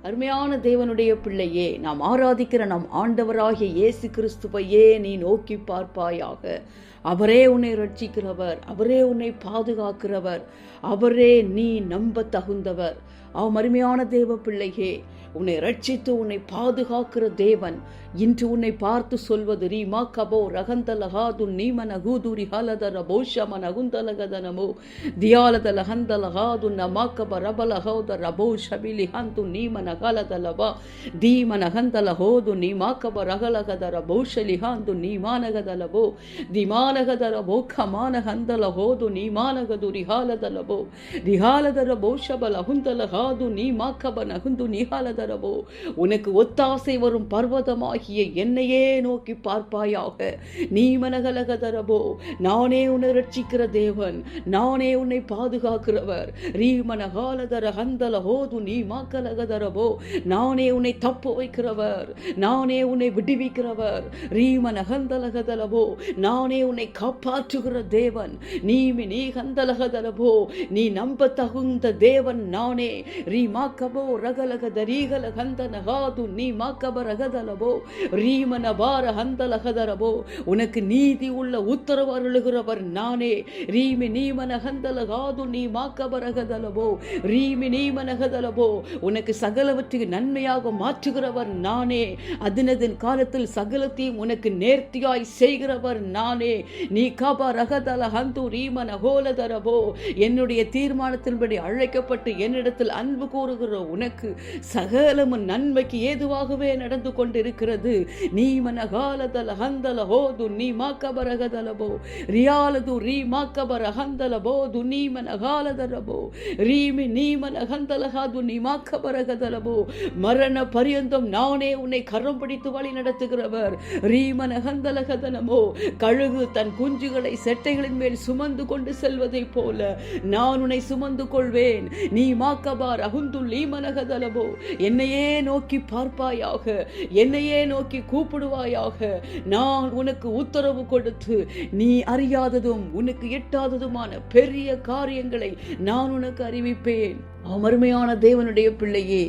அருமையான தேவனுடைய பிள்ளையே, நாம் ஆராதிக்கிற நம் ஆண்டவராகிய இயேசு கிறிஸ்துவையே நீ நோக்கி பார்ப்பாயாக. அவரே உன்னை ரட்சிக்கிறவர், அவரே உன்னை பாதுகாக்கிறவர், அவரே நீ நம்ப தகுந்தவர். அருமையான தேவ பிள்ளையே, உன்னை ரட்சித்து உன்னை பாதுகாக்கிற தேவன் இன்று உன்னை பார்த்து சொல்வது, ரீமா கபோ ரகந்தலகாது நீமனகூதுரி ஹலதர போஷம நகுந்தலகதனமோ தியாலதல ஹந்தலகாது நமாக்கப ரபலகோத ரபோ ஷபிலி ஹந்து நீமனகலதலபா தீமனகந்தலஹோது நீமாக்கப ரகலகதர போஷலிஹாந்து நீமானகதலபோ திமானகதர போக்கமானகந்தலஹோது நீமானகதுரி ஹாலதலபோ ரிஹாலதர போஷபலகுந்தலகாது நீமாக்கப நகுந்து நிஹாலதரபோ. உனக்கு ஒத்தாசை வரும் பர்வதமாகிய என்னையே நோக்கி பார்ப்பாயாக. நீ மனகலகதரபோ, நானே உன்னை ரட்சிக்கிற தேவன், நானே உன்னை பாதுகாக்கிறவர். ரீமனகாலதர ஹந்தலஹோது நீ மாக்கலகதரபோ, நானே உன்னை தப்பு வைக்கிறவர், நானே உன்னை விடுவிக்கிறவர். ரீமனகந்தலகதலபோ, நானே உன்னை காப்பாற்றுகிற தேவன். நீ ஹந்தலகதலபோ, நீ நம்ப தகுந்த தேவன் நானே. ரீமாக்கபோ ரகலகதரீகல ஹந்தனகாது நீ மாக்கப ரகதலபோ ரீமனபார ஹந்தலகதரபோ. உனக்கு நீதி உள்ள உத்தரவு அருளுகிறவர் நானே. ரீமி நீமனகந்தலகாது நீ மாக்கபரகதலபோ ரீமி நீமனகதலபோ. உனக்கு சகலவற்றுக்கு நன்மையாக மாற்றுகிறவர் நானே. அதினதின் காலத்தில் சகலத்தையும் உனக்கு நேர்த்தியாய் செய்கிறவர் நானே. நீ கப ரகதல ஹந்து ரீமனகோலதரபோ. என்னுடைய தீர்மானத்தின்படி அழைக்கப்பட்டு என்னிடத்தில் அன்பு கூறுகிற உனக்கு சகலமும் நன்மைக்கு ஏதுவாகவே நடந்து கொண்டிருக்கிறது. நீ மனகாலதல ஹந்தல ஹோது நீ மாக்கபரகதலபோ ரியாலது ரீ மாக்கபரஹந்தலபோ து நீ மனகாலதலபோ ரீமி நீ மனஹந்தலஹாது நீ மாக்கபரகதலபோ. மரண பரியந்தம் நானே உன்னை கரம் பிடித்து வழி நடத்துகிறவர். ரீமனஹந்தலகதனமோ. கழுகு தன் குஞ்சுகளை செட்டைகளின் மேல் சுமந்து கொண்டு செல்வதை போல நான் உன்னை சுமந்து கொள்வேன். நீ மாக்கபார் அகுந்து லீமனகதலபோ. என்னையே நோக்கி பார்ப்பாயாக, என்னையே நோக்கி கூப்பிடுவாயாக. நான் உனக்கு உத்தரவு கொடுத்து நீ அறியாததும் உனக்கு எட்டாததுமான பெரிய காரியங்களை நான் உனக்கு அறிவிப்பேன். அருமையான தேவனுடைய பிள்ளையே,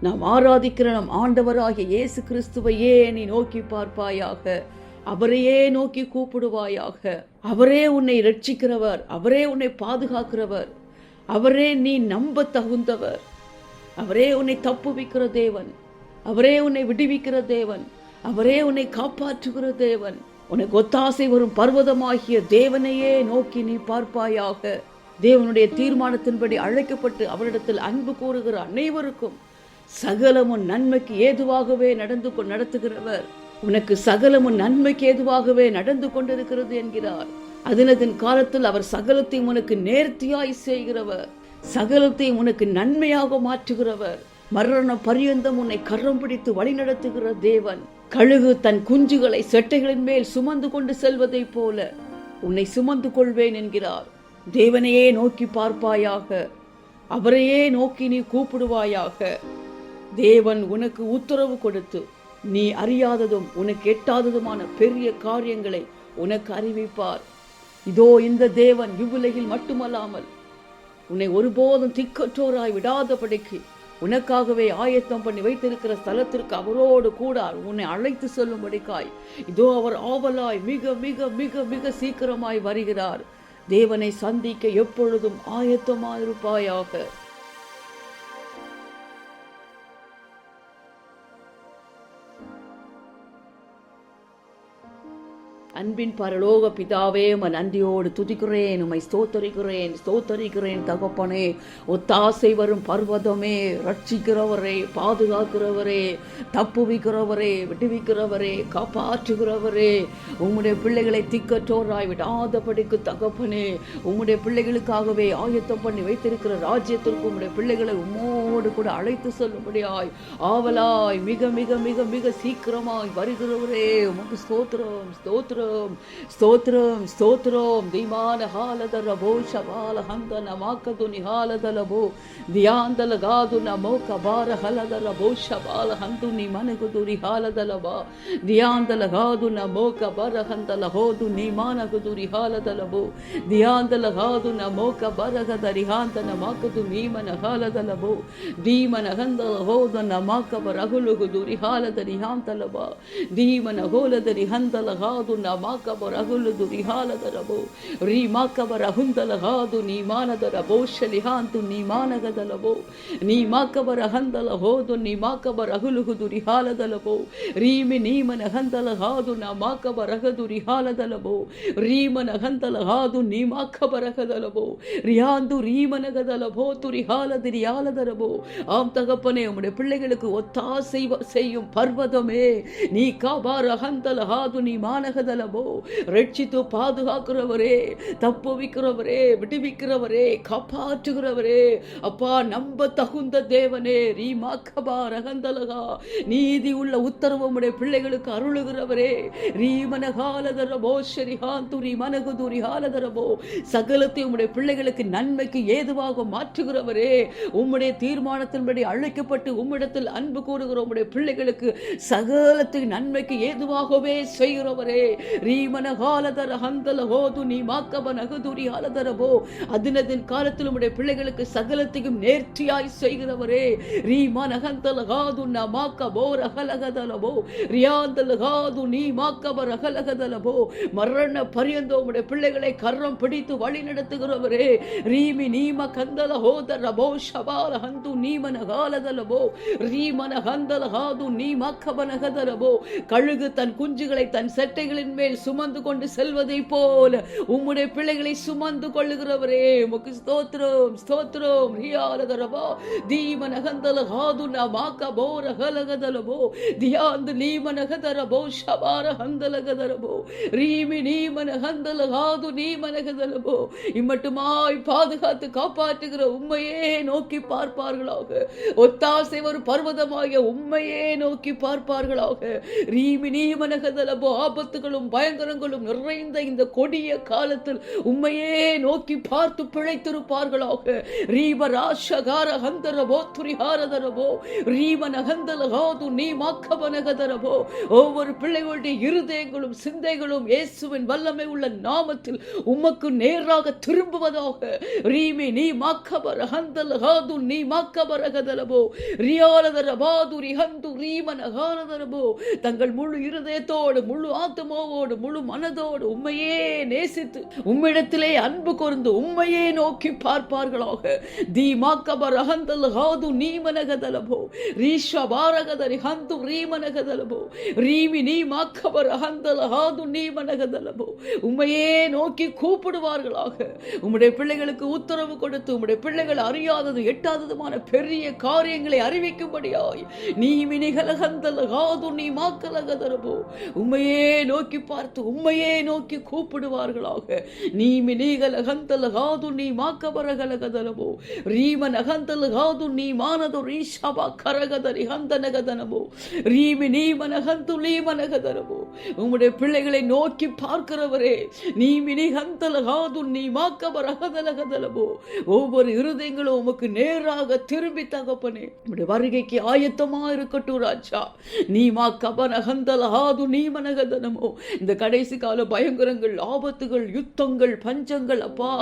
நாம் ஆராதிக்கிற நம் ஆண்டவராகிய இயேசு கிறிஸ்துவையே நீ நோக்கி பார்ப்பாயாக. அவரையே நோக்கி கூப்பிடுவாயாக. அவரே உன்னை ரட்சிக்கிறவர், அவரே உன்னை பாதுகாக்கிறவர், அவரே நீ நம்ப தகுந்தவர், அவரே உன்னை தப்புவிக்கிற தேவன், அவரே உன்னை விடுவிக்கிற தேவன், அவரே உன்னை காப்பாற்றுகிற தேவன். உனக்கு ஒத்தாசை வரும் பர்வதமாகிய தேவனையே நோக்கி நீ பார்ப்பாயாக. தேவனுடைய தீர்மானத்தின்படி அழைக்கப்பட்டு அவரிடத்தில் அன்பு கூறுகிற அனைவருக்கும் சகலமும் நன்மைக்கு ஏதுவாகவே நடத்துகிறவர். உனக்கு சகலமும் நன்மைக்கு ஏதுவாகவே நடந்து கொண்டிருக்கிறது என்கிறார். அதினதின் காலத்தில் அவர் சகலத்தையும் உனக்கு நேர்த்தியாய் செய்கிறவர், சகலத்தையும் உனக்கு நன்மையாக மாற்றுகிறவர். மரண பரியந்தம் உன்னை கரம் பிடித்து வழி நடத்துகிற தேவன். கழுகு தன் குஞ்சுகளை செட்டைகளின் மேல் சுமந்து கொண்டு செல்வதை போல உன்னை சுமந்து கொள்வேன் என்கிறார். தேவனையே நோக்கி பார்ப்பாயாக, அவரையே நோக்கி நீ கூப்பிடுவாயாக. தேவன் உனக்கு உத்தரவு கொடுத்து நீ அறியாததும் உனக்கு எட்டாததுமான பெரிய காரியங்களை உனக்கு அறிவிப்பார். இதோ இந்த தேவன் இவ்வுலகில் மட்டுமல்லாமல் உன்னை ஒருபோதும் திக்கற்றோராய் விடாதபடிக்கு உனக்காகவே ஆயத்தம் பண்ணி வைத்திருக்கிற ஸ்தலத்திற்கு அவரோடு கூட உன்னை அழைத்து செல்லும்படிக்காய் இதோ அவர் ஆவலாய் மிக மிக மிக மிக சீக்கிரமாய் வருகிறார். தேவனை சந்திக்க எப்பொழுதும் ஆயத்தமாயிருப்பாயாக. அன்பின் பரலோக பிதாவே, உம்மை நன்றியோடு துதிக்கிறேன், உம்மை ஸ்தோத்தரிக்கிறேன் தகப்பனே. ஒத்தாசை வரும் பர்வதமே, ரட்சிக்கிறவரே, பாதுகாக்கிறவரே, தப்புவிக்கிறவரே, விடுவிக்கிறவரே, காப்பாற்றுகிறவரே, உம்முடைய பிள்ளைகளை திக்கற்றோராய் விடாதபடிக்கு தகப்பனே, உம்முடைய பிள்ளைகளுக்காகவே ஆயத்தம் பண்ணி வைத்திருக்கிற ராஜ்யத்திற்கு உம்முடைய பிள்ளைகளை உம்மோடு கூட அழைத்து செல்லும்படியாய் ஆவலாய் மிக மிக மிக மிக சீக்கிரமாய் வருகிறவரே, உமக்கு ஸ்தோத்திரம். ஸ்தோத்திரம் ஸ்தோத்திரம் ஸ்தோத்திரம். திமான ஹாலதரபோ ஷபால ஹந்தன மாக்கது நிஹாலதலபோ தியாந்தலகாது நமோ கபார ஹலதரபோ ஷபால ஹந்து நி மனகுது ரிஹாலதலபா தியாந்தலகாது நமோ கபர ஹந்தலஹோது நி மானகுது ரிஹாலதலபோ தியாந்தலகாது நமோ கபரகத ரிஹாந்தன மாக்கது நீமன ஹாலதலபோ தீமன ஹந்தலஹோது நமாக்கப ரகுலுகுது ரிஹாலத ரிஹாந்தலபா தீமன ஹோலத ரிஹந்தலகாது நமாக்கப ரகுலுது ரிஹாலதரபோ ரீமாக்கப ரகுந்தலகாது நீமானதரபோ ஷலிஹாந்து நீமானகதலபோ நீமாக்கப ரஹந்தலஹோது நீமாக்கப ரகுலுகுது ரிஹாலதலபோ ரீமி நீமன ஹந்தலகாது நமாக்கப ரகது ரிஹாலதலபோ ரீமன ஹந்தலகாது நீமாக்கப ரகதலபோ ரியாந்து ரீமனகதலபோ துரிஹாலது ரியாலதரபோ. ஆம் தகப்பனே, உம்முடைய பிள்ளைகளுக்கு ஒத்தாசை செய்யும் பர்வதமே நீ காபாரஹந்தலஹாது நீ மானகதலபோ ரட்சித்து பாதுகாக்கிறவரே, தப்புவிக்கிறவரே, விடுவிக்கிறவரே, காப்பாற்றுகிறவரே, அப்பா நம்ப தகுந்த தேவனே, ரீமாக்கபா ரகந்தலகா நீதி உள்ள உத்தரவு உம்முடைய பிள்ளைகளுக்கு அருளுகிறவரே, ரீமனகாலதரபோ ஷரிஹாந்துரி மனகுதுரி ஹாலதரபோ சகலத்தை உம்முடைய பிள்ளைகளுக்கு நன்மைக்கு ஏதுவாக மாற்றுகிறவரே, உம்முடைய தீர்மானத்தின்படி அழைக்கப்பட்டு உம்மிடத்தில் அன்பு கூறுகிற உம்முடைய பிள்ளைகளுக்கு சகலத்தை நன்மைக்கு ஏதுவாகவே செய்கிறவரே, ரீமனகாலதர ஹந்தலஹோது நீ மாக்கப நகுதுரி ஹாலதரபோ அதினதின் காலத்தில் உம்முடைய பிள்ளைகளுக்கு சகலத்தையும் நேர்த்தியாய் செய்கிறவரே, ரீமனகந்தலகாது நமாக்கபோ ரகலகதலபோ ரியாந்தலகாது நீ மாக்கப ரகலகதலபோ மரண பரியந்தோ உம்முடைய பிள்ளைகளை கரம் பிடித்து வழி நடத்துகிறவரே, ரீமி நீம கந்தலஹோத ரபோ ஷபால ஹந்து நீமனகாலதலபோ ரீமனகந்தலகாது நீ மாக்கபனகதலபோ கழுகு தன் குஞ்சுகளை தன் செட்டைகளின் மேல் சுமந்து கொண்டு செல்வதை போல உம்முடைய பிள்ளைகளை சுமந்து கொள்ளுகிறவரே, உமக்கு ஸ்தோத்திரம் ஸ்தோத்திரம். ரியாலதரபா தீமனகந்தலகாது நமாக்கபோ ரகலகதலபோ தியாந்து நீமனகதரபோ ஷபார ஹந்தலகதரபோ ரீமி நீமனகந்தலகாது நீமனகதலபோ இம்மட்டுமாய் பாதுகாத்து காப்பாற்றுகிற உம்மையே நோக்கி பார்ப்பார்களாக. ஒத்தாசை ஒரு பர்வதமாகிய உம்மையே நோக்கி பார்ப்பார்களாக. ரீமி நீமனகதலபோ ஆபத்துகளும் பயங்கரங்களும் நிறைந்த இந்த கொடிய காலத்தில் உம்மையே நோக்கி பார்த்து பிழைத்திருப்பார்களாக. ரீபராஷகார ஹந்தரபோ துரிஹாரதரபோ ரீமனகந்தலகாது நீ மாக்கபனகதரபோ ஒவ்வொரு பிள்ளைகளுடைய இருதயங்களும் சிந்தைகளும் இயேசுவின் வல்லமை உள்ள நாமத்தில் உமக்கு நேராக திரும்புவதாக. ரீமி நீ மாக்கபர ஹந்தலகாது நீ மாக்கபரகதலபோ ரியாலதரபாது ரிஹந்து ரீமனகாலதரபோ தங்கள் முழு இருதயத்தோடு முழு ஆத்மாவோடு முழு மனதோடு உம்மையே நேசித்து உம்மிடத்திலே அன்பு கூர்ந்து உம்மையே நோக்கி பார்ப்பார்களாக. தீமாக்கபர் அகந்தலகாது நீமனகதலபோ ரீஷபாரகதரி ஹந்து ரீமனகதலபோ ரீமி நீ மாக்கபர் அகந்தலகாது நீமனகதலபோ உம்மையே நோக்கி கூப்பிடுவார்களாக. உம்முடைய பிள்ளைகளுக்கு உத்தரவு கொடுத்து உம்முடைய பிள்ளைகள் அறியாதது எட்டாததுமான பெரிய காரியங்களை அறிவிக்கும்படியாய் நீ மினிகலகந்தலகாது நீ மாக்கலகதலபோ உம்மையே நோக்கி பார்த்து உம்மையே நோக்கி கூப்பிடுவார்களாக. நீ மினிகலகந்தலகாது நீ மாக்கபரகலகதலபோ ரீமனகந்தலகாது நீ மானது ரீஷபா கரகதரி ஹந்தனகதனபோ ரீமி நீமனகந்து லீமனகதனபோ உம்முடைய பிள்ளைகளை நோக்கி பார்க்கிறவரே, நீ மினிகந்தலகாது நீ மாக்கபரகதலகதலபோ ஒவ்வொரு இருதயங்களும் உமக்கு நேராக திரும்பி தகப்பனே உம்முடைய வருகைக்கு ஆயத்தமா இருக்கட்டும் ராஜா. நீ மாக்கபனகந்தலகாது நீமனகதனமோ இந்த கடைசி கால பயங்கரங்கள், ஆபத்துகள், யுத்தங்கள், பஞ்சங்கள், அப்பா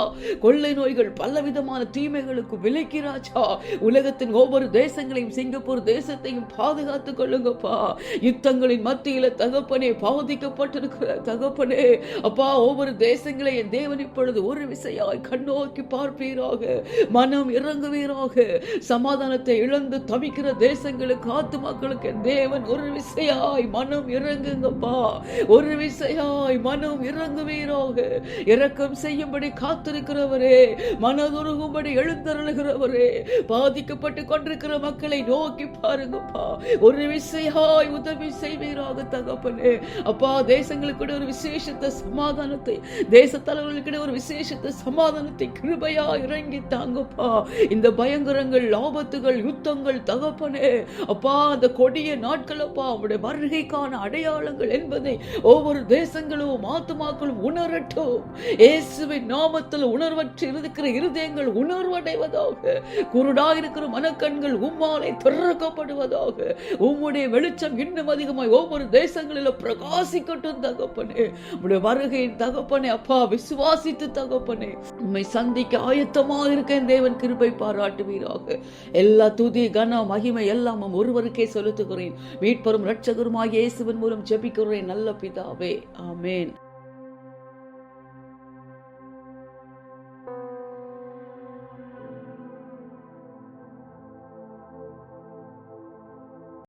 கொள்ளை நோய்கள், பலவிதமான தீமைகளுக்கு விலக்கி ராஜா உலகத்தின் ஒவ்வொரு தேசங்களையும் சிங்கப்பூர் தேசத்தையும் பாதுகாத்துக் கொள்ளுங்கப்பா. யுத்தங்களின் மத்தியில தகப்பனே பாதிக்கப்பட்டிருக்கிற தகப்பனே அப்பா ஒவ்வொரு தேசங்களை என் தேவன் இப்பொழுது ஒரு விசையாய் கண்ணோக்கி பார்ப்பீராக, மனம் இறங்குவீராக. சமாதானத்தை இழந்து தவிக்கிற தேசங்களுக்கு ஆத்துமாக்களுக்கு என் தேவன் ஒரு விசையாய் மனம் இறங்குங்கப்பா, ஒரு விசையாய் மனம் இறங்குவீராக. இரக்கம் செய்யும்படி காத்திருக்கிறவரே, மனதுருகும்படி எழுந்தருளுகிறவரே, பாதிக்கப்பட்டு கொண்டிருக்கிற மக்களை நோக்கி பாருங்கப்பா, ஒரு விசையாய் உதவி செய்வீராக தகப்பனே. அப்பா தேசங்களுக்கு ஒரு விசேஷத்த சமாதானத்தை, தேச தலைவர்களுக்கு ஒரு விசேஷத்த சமாதானத்தை கிருபையா இறங்கி தாங்கப்பா. இந்த பயங்கரங்கள், ஆபத்துகள், யுத்தங்கள் தகப்பனே அப்பா அந்த கொடிய நாட்கள் அப்பா உம்முடைய வருகைக்கான அடையாளங்கள் என்பதை ஒவ்வொரு ஒவ்வொரு தேசங்களும் ஆத்துமாக்களும் உணரட்டும். இயேசுவின் நாமத்தில் உணர்வற்று இருக்கிற இருதயங்கள் உணர்வடைவதாக. குருடாக இருக்கிற மனக்கண்கள் உம்மாலே திறக்கப்படுவதாக. உம்முடைய வெளிச்சம் இன்னும் அதிகமாய் ஒவ்வொரு தேசங்களிலும் பிரகாசிக்கட்டும் தகப்பனே. உம்முடைய வருகையின் தகப்பனே அப்பா விசுவாசித்து தகப்பனே உம்மை சந்திக்க ஆயத்தமாக இருக்க தேவன் கிருபை பாராட்டுவீராக. எல்லா துதி கன மகிமை எல்லாம் ஒருவருக்கே செலுத்துகிறேன். மீட்பரும் இரட்சகருமாகிய இயேசுவின் மூலம் ஜெபிக்கிறேன் நல்ல பிதாவே, ஆமென்.